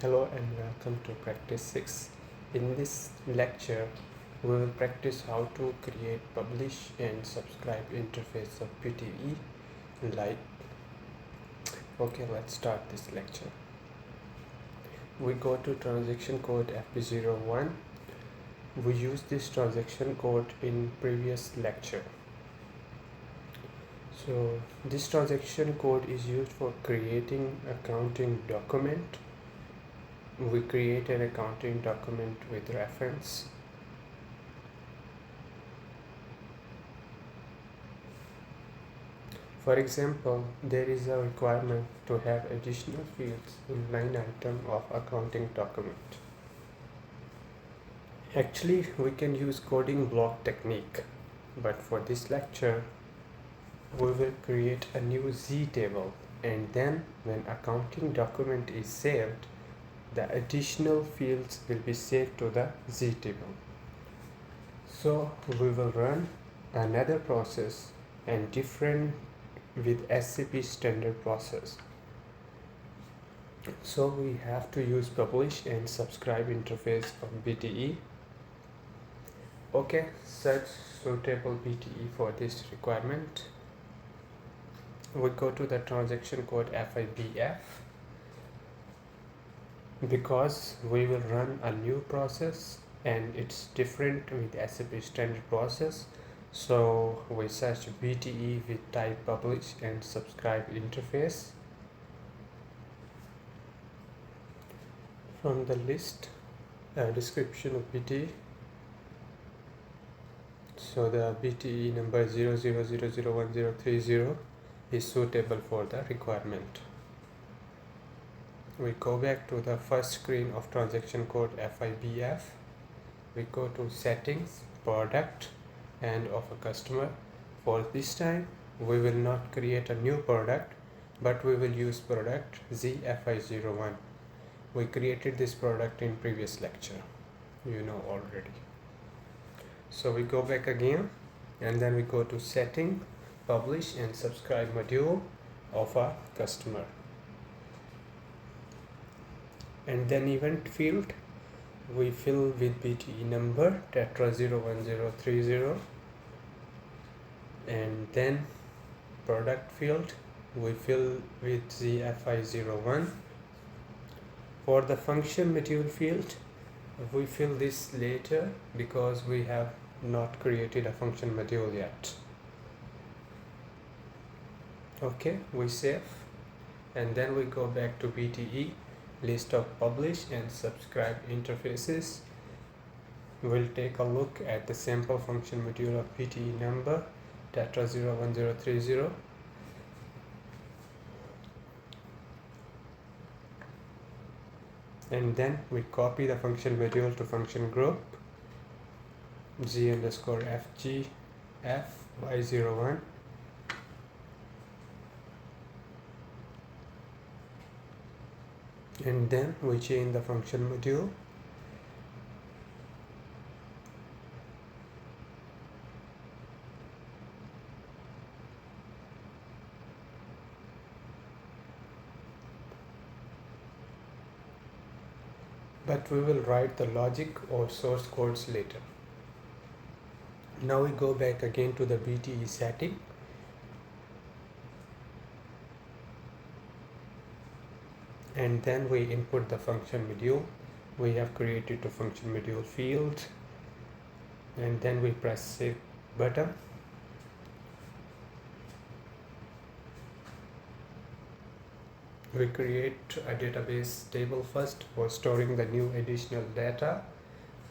Hello and welcome to practice 6. In this lecture, we will practice how to create, publish and subscribe interface of BTE like. Okay, let's start this lecture. We go to transaction code FP01. We use this transaction code in previous lecture. So this transaction code is used for creating accounting document. We create an accounting document with reference. For example, there is a requirement to have additional fields in line item of accounting document. Actually, we can use coding block technique, but for this lecture, we will create a new Z table, and then when accounting document is saved, the additional fields will be saved to the Z table. So we will run another process and different with SAP standard process. So we have to use publish and subscribe interface of BTE. Okay, search suitable BTE for this requirement. We go to the transaction code FIBF. Because we will run a new process and it's different with SAP standard process, so we search BTE with type publish and subscribe interface. From the list, description of BTE. So the BTE number 00001030 is suitable for the requirement. We go back to the first screen of transaction code FIBF. We go to settings, product and of a customer. For this time, we will not create a new product, but we will use product ZFI01. We created this product in previous lecture, you know already. So we go back again and then we go to setting, publish and subscribe module of a customer. And then event field we fill with BTE number tetra 01030, and then product field we fill with ZFI01. For the function module field we fill this later because we have not created a function module yet. Okay, we save and then we go back to BTE list of publish and subscribe interfaces. We'll take a look at the sample function module of BTE number tetra 01030. And then we copy the function module to function group G_FGFY01. And then we change the function module. But we will write the logic or source codes later. Now we go back again to the BTE setting. And then we input the function module. We have created a function module field, and then we press save button. We create a database table first for storing the new additional data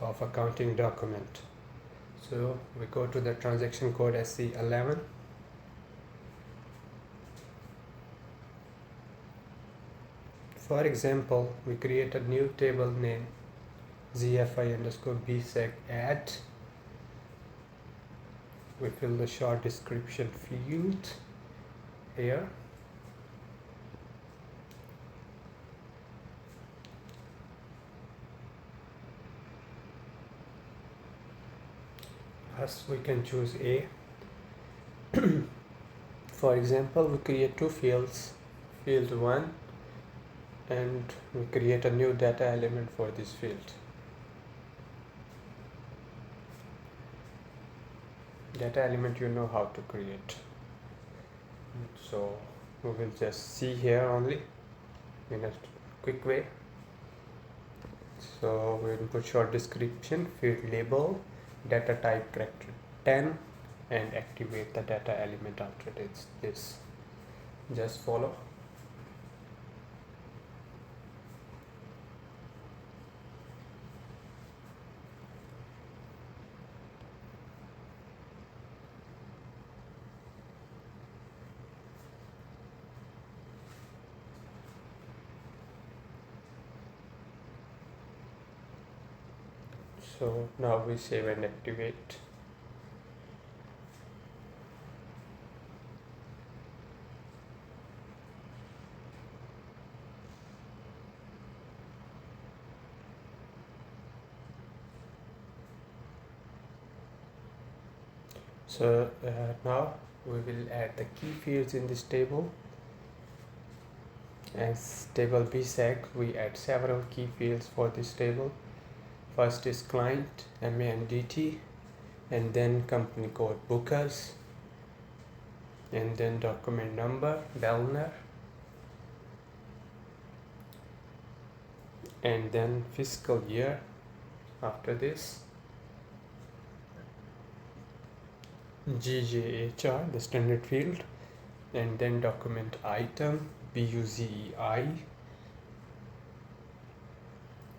of accounting document. So we go to the transaction code SC11. For example, we create a new table name ZFI_BSEG add. We fill the short description field here. As we can choose A. For example, we create two fields, field 1 and we create a new data element for this field. Data element you know how to create, so we will just see here only in a quick way. So we will put short description, field label, data type character 10, and activate the data element after this. Just follow. So now we save and activate. So now we will add the key fields in this table. As table BSEG, we add several key fields for this table. First is client MANDT, and then company code BUKRS, and then document number BELNR, and then fiscal year after this. GJHR, the standard field, and then document item BUZEI,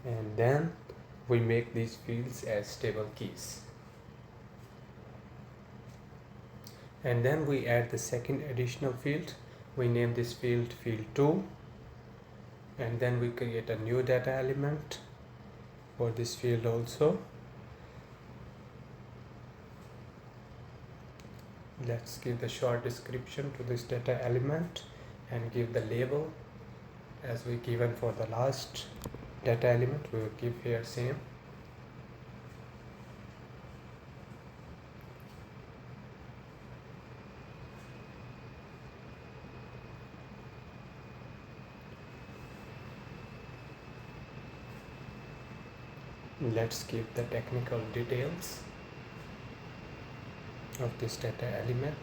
and then we make these fields as table keys. And then we add the second additional field. We name this field field 2, and then we create a new data element for this field also. Let's give the short description to this data element and give the label as we given for the last data element. We will give here same. Let's give the technical details of this data element.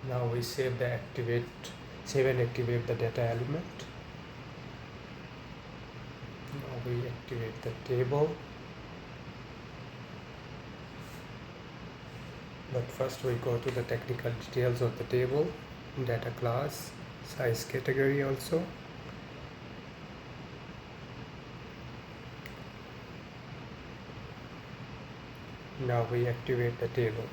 Now we save and activate the data element. Now we activate the table. But first we go to the technical details of the table, data class, size category also. Now we activate the table.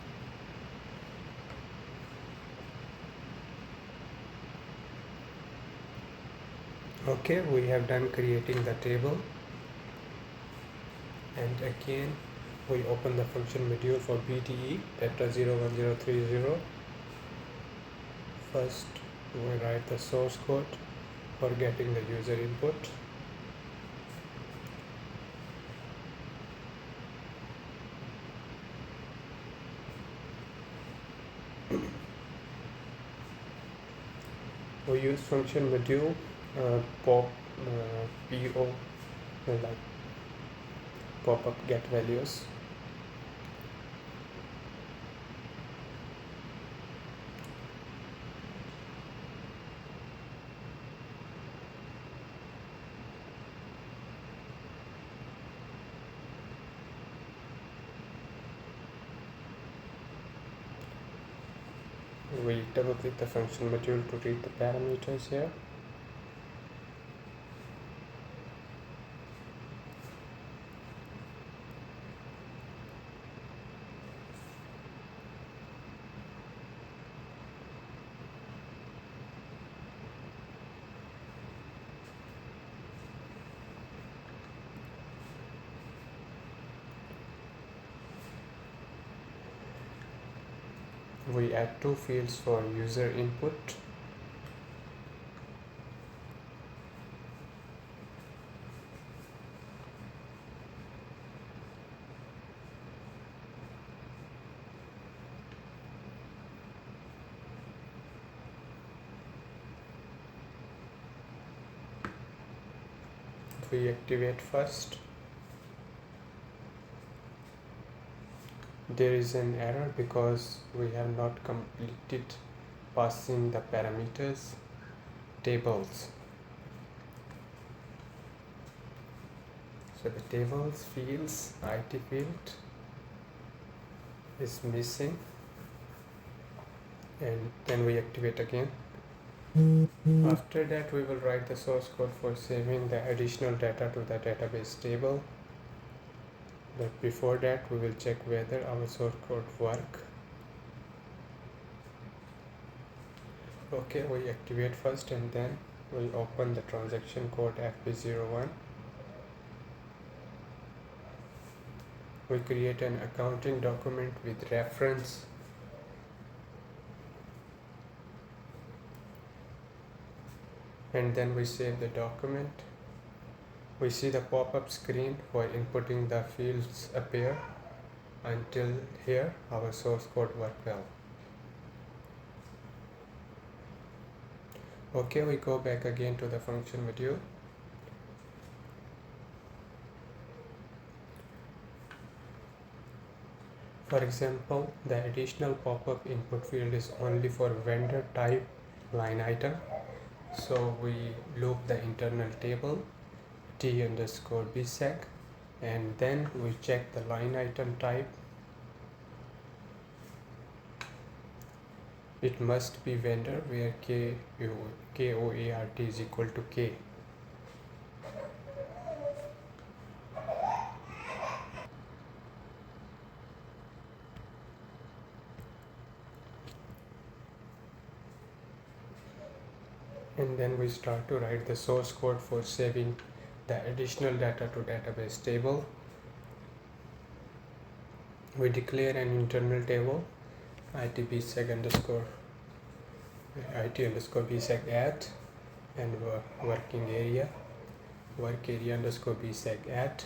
Okay, we have done creating the table, and again we open the function module for BTE data 01030. First we write the source code for getting the user input. We use function module PO like pop-up get values. We double click the function module to read the parameters here. We add two fields for user input. we activate first. There is an error because we have not completed passing the parameters tables. So the tables fields IT field is missing, and then we activate again. After that, we will write the source code for saving the additional data to the database table. But before that, we will check whether our source code work. Okay, we activate first and then we open the transaction code FP01. We create an accounting document with reference. And then we save the document. We see the pop-up screen for inputting the fields appear. Until here, our source code worked well. Okay, we go back again to the function video. For example, the additional pop-up input field is only for vendor type line item. So we loop the internal table T_BSEG, and then we check the line item type. It must be vendor where KOART is equal to K. And then we start to write the source code for saving the additional data to database table. We declare an internal table IT_BSEG add, and working area work area_BSEG add.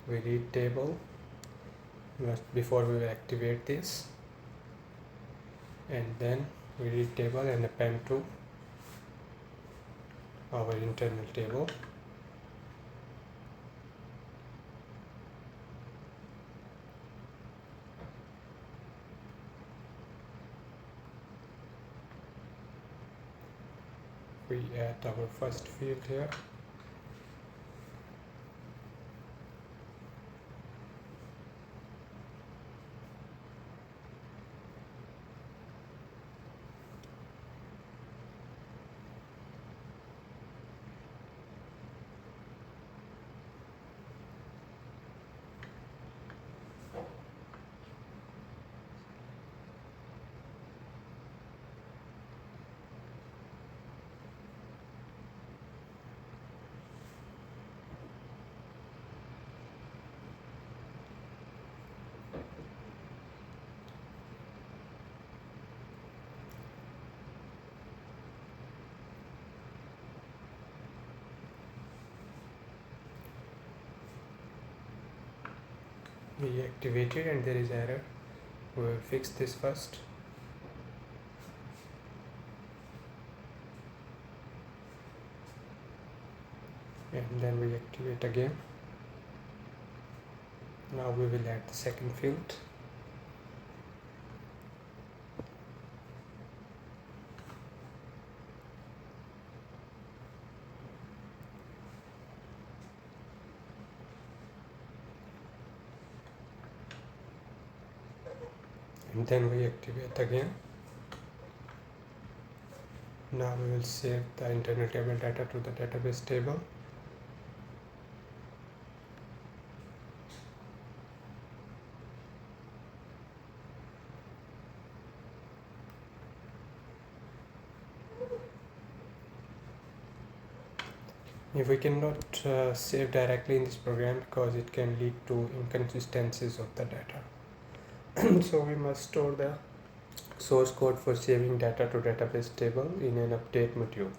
We read table before we will activate this, and then we read table and append to our internal table. We add our first field here. We activate it and there is error. We will fix this first. And then we activate again. Now we will add the second field. And then we activate again. Now we will save the internal table data to the database table. If we cannot save directly in this program because it can lead to inconsistencies of the data. So we must store the source code for saving data to database table in an update module.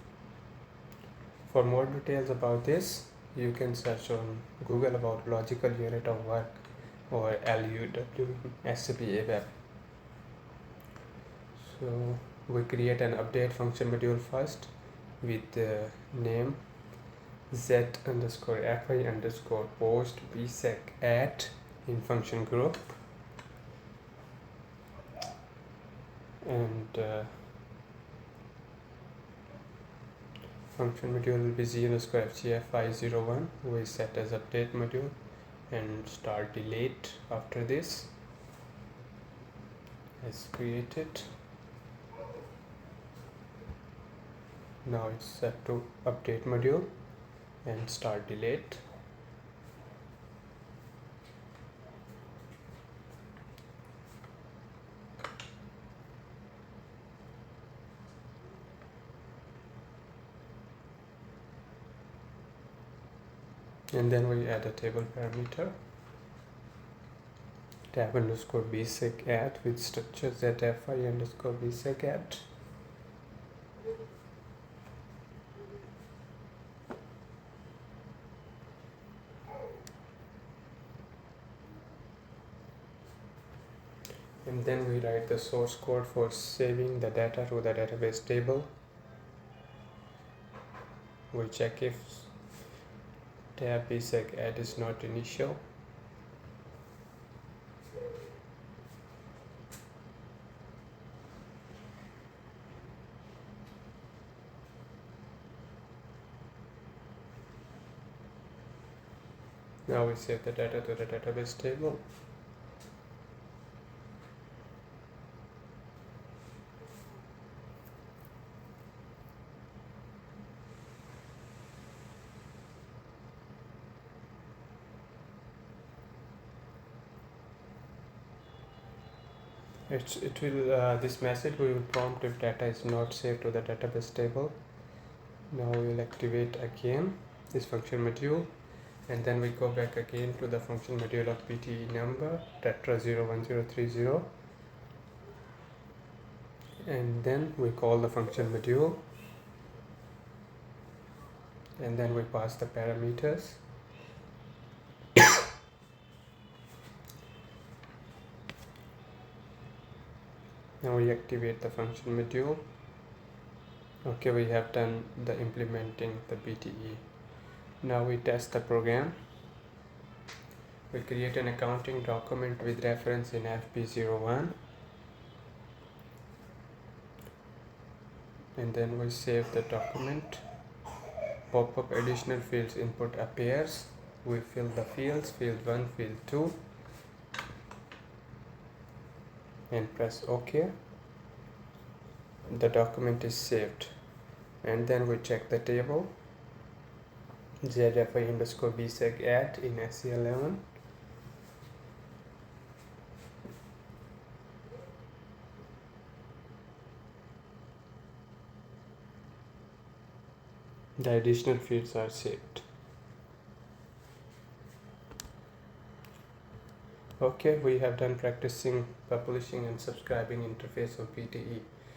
For more details about this, you can search on Google about logical unit of work or LUW SAP ABAP. So we create an update function module first with the name z underscore fi underscore post bsec at in function group, and function module will be z underscore fgfi01 we set as update module, and start delete after this is created. Now it's set to update module and start delete. And then we add a table parameter tab underscore bsec at with structure zfi underscore bsec at. And then we write the source code for saving the data to the database table. We check if tab bsec add is not initial. Now we save the data to the database table. It will this message we will prompt if data is not saved to the database table. Now we will activate again this function module, and then we go back again to the function module of BTE number tetra 01030, and then we call the function module, and then we pass the parameters. Now we activate the function module. Okay, we have done the implementing the BTE. Now we test the program. We create an accounting document with reference in FP01, and then we save the document. Pop-up additional fields input appears. We fill the fields, field 1, field 2, and press OK. The document is saved, and then we check the table zfi underscore bsec at in SC11. The additional fields are saved. Okay, we have done practicing publishing and subscribing interface of BTE.